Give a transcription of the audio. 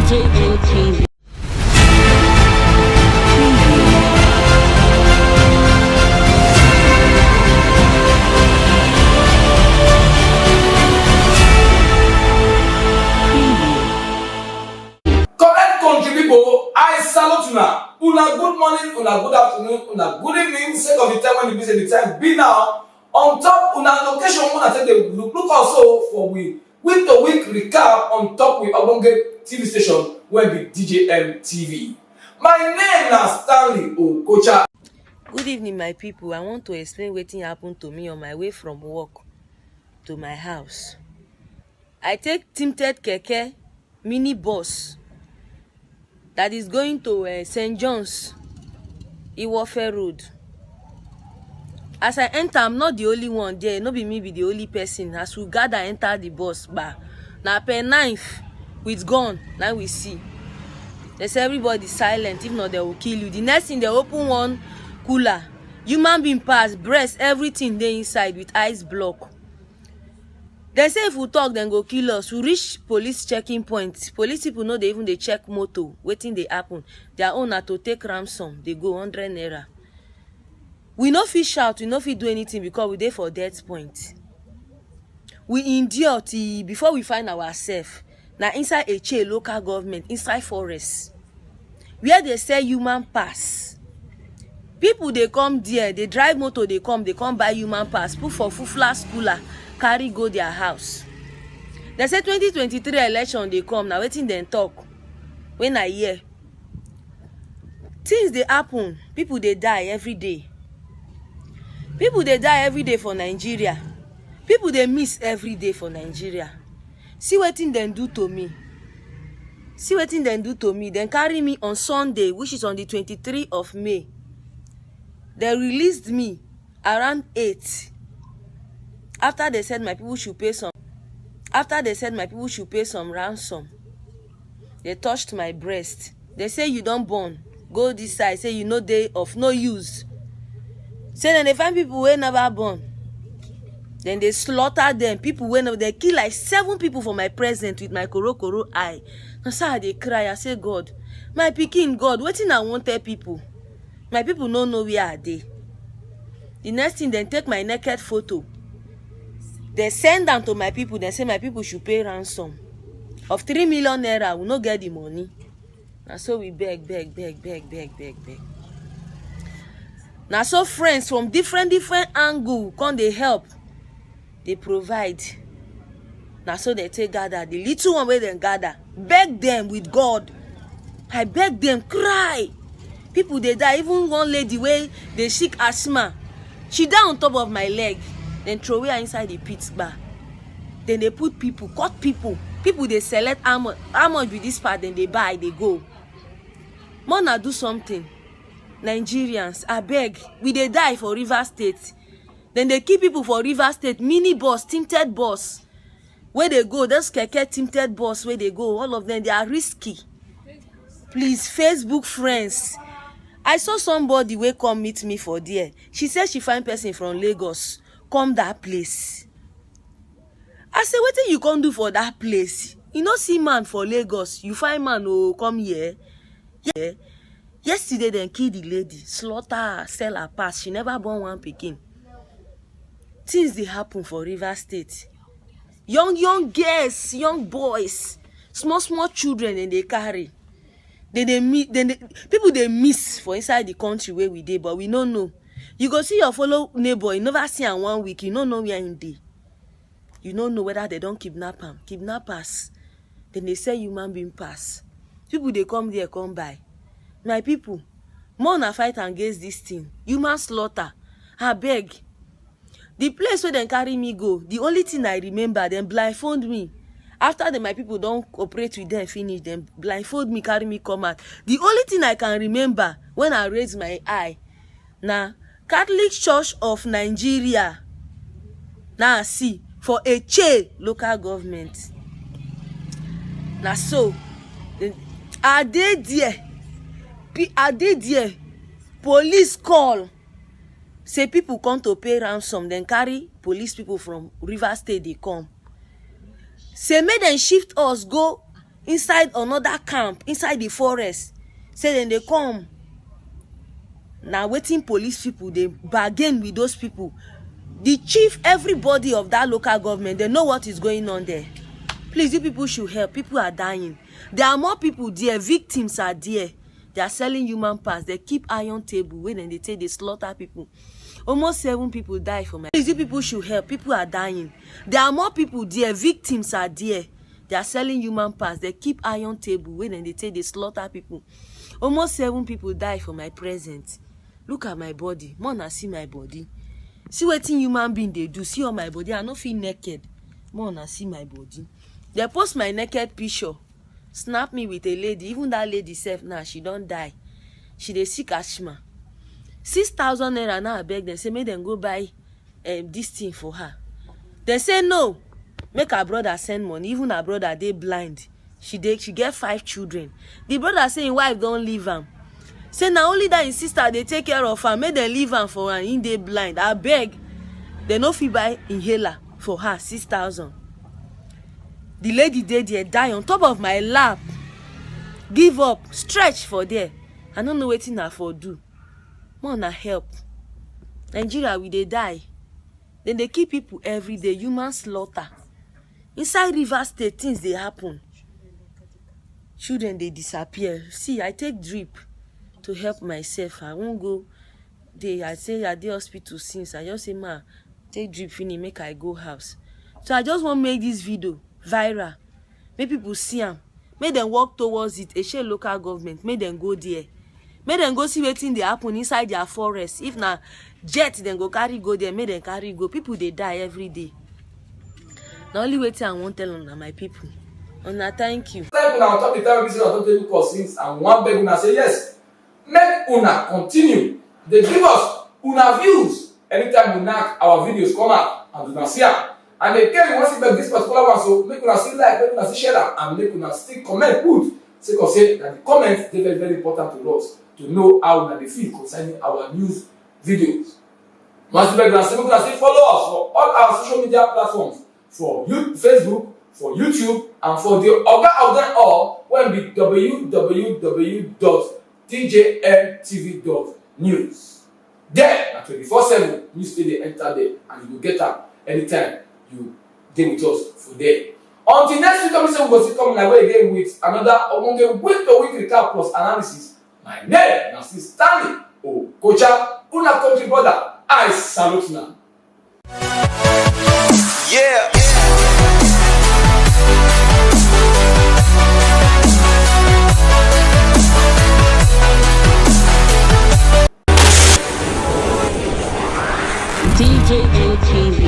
DJM TV. Correct country people, I salute una. Una good morning, una good afternoon, una good evening. Sake of the time when the busy the time be now. On top una location una take the look also for week to week recap on top with Ogbonge TV station wey be DJM TV. My name na Stanley Okocha. Good evening, my people. I want to explain wetin happened to me on my way from work to my house. I take tinted keke mini bus that is going to St. John's, Iwofe Road. As I enter, I'm not the only one there. No be me be the only person. As we gather enter the bus bar, na per knife with gun, now we see. They say everybody silent, if not they will kill you. The next thing they open one cooler, human being pass, breast, everything dey inside with ice block. They say if we talk, then go kill us. We reach police checking point. Police people know they even they check motor, waiting they happen. Their own na to take ransom. They go 100 naira. We no fit shout, we no fit do anything because we dey for death point. We endure till before we find ourselves. Now inside a local government, inside forest, where they sell human pass. People they come there, they drive motor, they come buy human pass, put for fufla cooler, carry go their house. They say 2023 election they come, now waiting then talk. When I hear things they happen, people they die every day. People they die every day for Nigeria. People they miss every day for Nigeria. See wetin dem do to me. See wetin dem do to me. Then carry me on Sunday, which is on the 23rd of May. They released me around 8. After they said my people should pay some. After they said my people should pay some ransom. They touched my breast. They say you don't born. Go this side. Say you know they of no use. Say then they find people who never born. Then they slaughter them. People when they kill like 7 people for my present with my koro eye. Now so they cry. I say, God, my pikin, God, wetin I want tell people. My people no know where are they. The next thing they take my naked photo. They send them to my people. They say my people should pay ransom of 3 million naira. We no get the money. Now so we beg. Now so friends from different angle come they help. They provide. Now so they take gather. The little one where they gather. Beg them with God. I beg them, cry. People they die. Even one lady where they sick asthma. She die on top of my leg. Then throw her inside the pit bar. Then they put people, cut people. People they select how much with this part, then they buy, they go. Mona do something. Nigerians, I beg. We they die for Rivers State. Then they keep people for River State, mini bus, tinted bus. Where they go, those keke tinted bus, where they go, all of them, they are risky. Please, Facebook friends. I saw somebody where come meet me for there. She said she find person from Lagos. Come that place. I say, what you come do for that place? You know see man for Lagos. You find man who come here. Yeah. Yesterday, then kill the lady, slaughter her, sell her pass. She never born one pikin. Things they happen for River State. Young girls, young boys, small children, and they carry. People they miss for inside the country where we dey, but we don't know. You go see your fellow neighbor, you never see him 1 week, you don't know where in dey. You don't know whether they don't kidnap him. Kidnappers. Then they say human being pass. People they come there, come by. My people, more na fight against this thing. Human slaughter. I beg. The place where they carry me go, the only thing I remember, them blindfold me. After my people don't cooperate with them, finish them, blindfold me, carry me, come out. The only thing I can remember when I raise my eye, now Catholic Church of Nigeria, now see, for a local government. Now so, are they there? Police call. Say people come to pay ransom, then carry police people from River State, they come. Say make them shift us go inside another camp inside the forest say dem dey come. Na wetin police people dey bargain with those people. The chief, everybody of that local government, they know what is going on there. Please, you people should help. People are dying. There are more people there. Victims are there. They are selling human parts. They keep iron table when they take they slaughter people. Almost 7 people die for my. Please, you people should help. People are dying. There are more people there. Victims are there. They are selling human parts. They keep iron table when they take they slaughter people. Almost 7 people die for my present. Look at my body. Mona see my body. See wetin human being dey do. See all my body. I no feel naked. Mona see my body. They post my naked picture. Snap me with a lady. Even that lady self now, she don't die. She dey sick asthma. 6,000 naira now I beg them. Say make them go buy this thing for her. They say no. Make her brother send money. Even her brother dey blind. She get 5 children. The brother say him wife don't leave am. Say na only that his sister they take care of her. Make them leave am for her. Him dey blind. I beg. They no fit buy inhaler for her. 6,000. The lady dey there die on top of my lap. Give up. Stretch for there. I don't know wetin I for do. More na help. Nigeria we dey die. Then they kill people every day. Human slaughter. Inside Rivers State things dey happen. Children they disappear. See, I take drip to help myself. I won't go there. I say I dey hospital since. I just say ma take drip finish make I go house. So I just want to make this video viral. Make people see am. Make them walk towards it. A local government. Make them go there. Make them go see wetin dey happen inside their forest. If na jet then go carry go there. Make them carry go. People they die every day. The only wetin I want tell una my people. Una thank you. Thank una on top the time visit on top the book since and one beg una say yes. Make una continue. They give us una views anytime we knock our videos come out and una see am. And again, you want to see this particular one, so make una still like, make una still share that, and make una still comment good. So because say that the comments they very, very important to us to know how una dey feel concerning our news videos. Once you make una still follow us for all our social media platforms, for Facebook, for YouTube, and for the organ of them all, when be www.tjntv.news. There, at 24/7, you stay there, enter there, and you will get up anytime you deal with us for there. Until next week, we will still come my way again with another week-to-week recap plus analysis. My name is Stanley Okocha, una country brother. I salute now. Yeah. DJN TV.